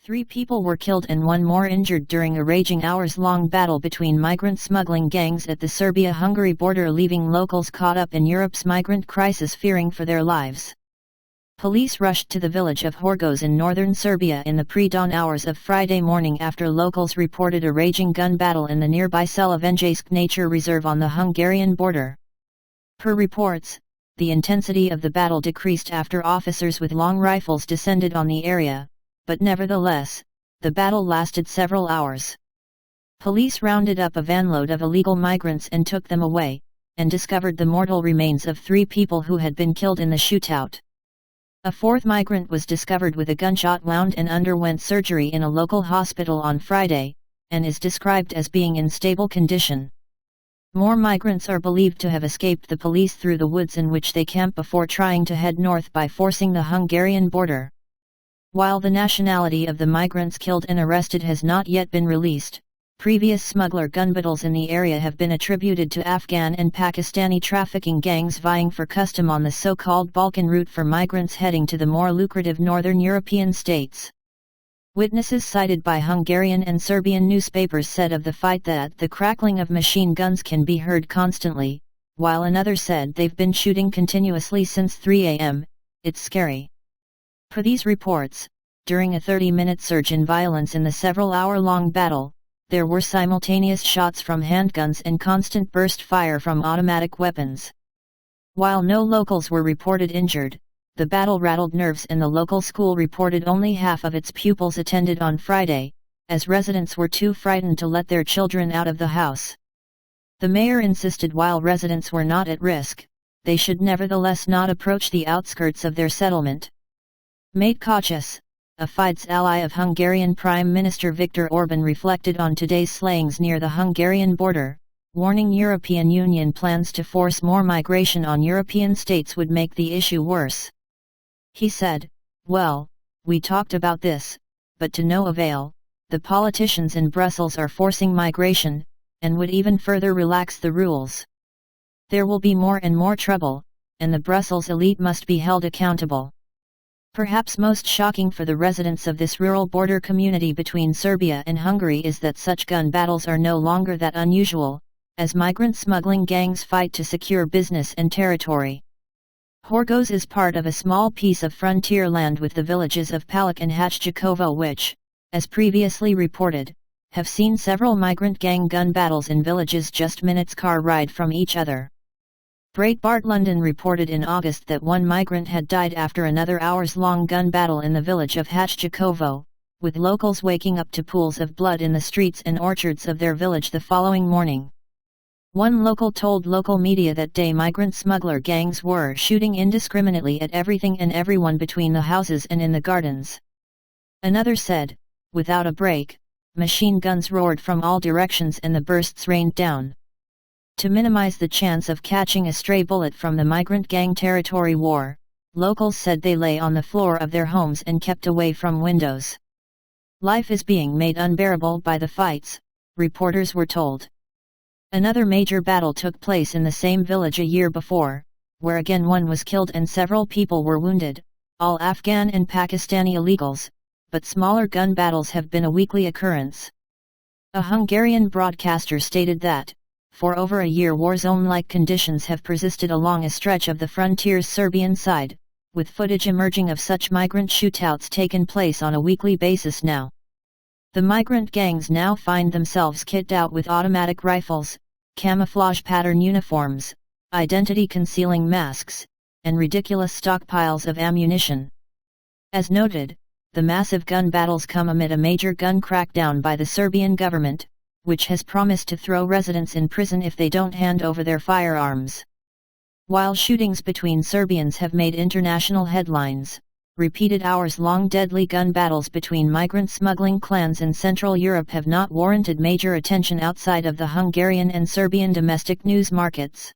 3 people were killed and 1 more injured during a raging hours-long battle between migrant smuggling gangs at the Serbia-Hungary border, leaving locals caught up in Europe's migrant crisis fearing for their lives. Police rushed to the village of Horgos in northern Serbia in the pre-dawn hours of Friday morning after locals reported a raging gun battle in the nearby Selevenjske nature reserve on the Hungarian border. Per reports, the intensity of the battle decreased after officers with long rifles descended on the area, but nevertheless, the battle lasted several hours. Police rounded up a vanload of illegal migrants and took them away, and discovered the mortal remains of 3 people who had been killed in the shootout. A 4th migrant was discovered with a gunshot wound and underwent surgery in a local hospital on Friday, and is described as being in stable condition. More migrants are believed to have escaped the police through the woods in which they camp before trying to head north by forcing the Hungarian border. While the nationality of the migrants killed and arrested has not yet been released, previous smuggler gun battles in the area have been attributed to Afghan and Pakistani trafficking gangs vying for custom on the so-called Balkan route for migrants heading to the more lucrative northern European states. Witnesses cited by Hungarian and Serbian newspapers said of the fight that the crackling of machine guns can be heard constantly, while another said they've been shooting continuously since 3 a.m., it's scary. Per these reports, during a 30-minute surge in violence in the several-hour-long battle, there were simultaneous shots from handguns and constant burst fire from automatic weapons. While no locals were reported injured, the battle rattled nerves and the local school reported only half of its pupils attended on Friday, as residents were too frightened to let their children out of the house. The mayor insisted while residents were not at risk, they should nevertheless not approach the outskirts of their settlement. Mate Kocis, a Fidesz ally of Hungarian Prime Minister Viktor Orban, reflected on today's slayings near the Hungarian border, warning European Union plans to force more migration on European states would make the issue worse. He said, "Well, we talked about this, but to no avail. The politicians in Brussels are forcing migration, and would even further relax the rules. There will be more and more trouble, and the Brussels elite must be held accountable." Perhaps most shocking for the residents of this rural border community between Serbia and Hungary is that such gun battles are no longer that unusual, as migrant smuggling gangs fight to secure business and territory. Horgos is part of a small piece of frontier land with the villages of Palak and Hachjakovo which, as previously reported, have seen several migrant gang gun battles in villages just minutes car ride from each other. Breitbart London reported in August that 1 migrant had died after another hours-long gun battle in the village of Hachjakovo, with locals waking up to pools of blood in the streets and orchards of their village the following morning. One local told local media that day migrant smuggler gangs were shooting indiscriminately at everything and everyone between the houses and in the gardens. Another said, without a break, machine guns roared from all directions and the bursts rained down. To minimize the chance of catching a stray bullet from the migrant gang territory war, locals said they lay on the floor of their homes and kept away from windows. Life is being made unbearable by the fights, reporters were told. Another major battle took place in the same village a year before, where again 1 was killed and several people were wounded, all Afghan and Pakistani illegals, but smaller gun battles have been a weekly occurrence. A Hungarian broadcaster stated that, for over a year war-zone-like conditions have persisted along a stretch of the frontier's Serbian side, with footage emerging of such migrant shootouts taken place on a weekly basis now. The migrant gangs now find themselves kitted out with automatic rifles, camouflage pattern uniforms, identity-concealing masks, and ridiculous stockpiles of ammunition. As noted, the massive gun battles come amid a major gun crackdown by the Serbian government, which has promised to throw residents in prison if they don't hand over their firearms. While shootings between Serbians have made international headlines, repeated hours-long deadly gun battles between migrant smuggling clans in Central Europe have not warranted major attention outside of the Hungarian and Serbian domestic news markets.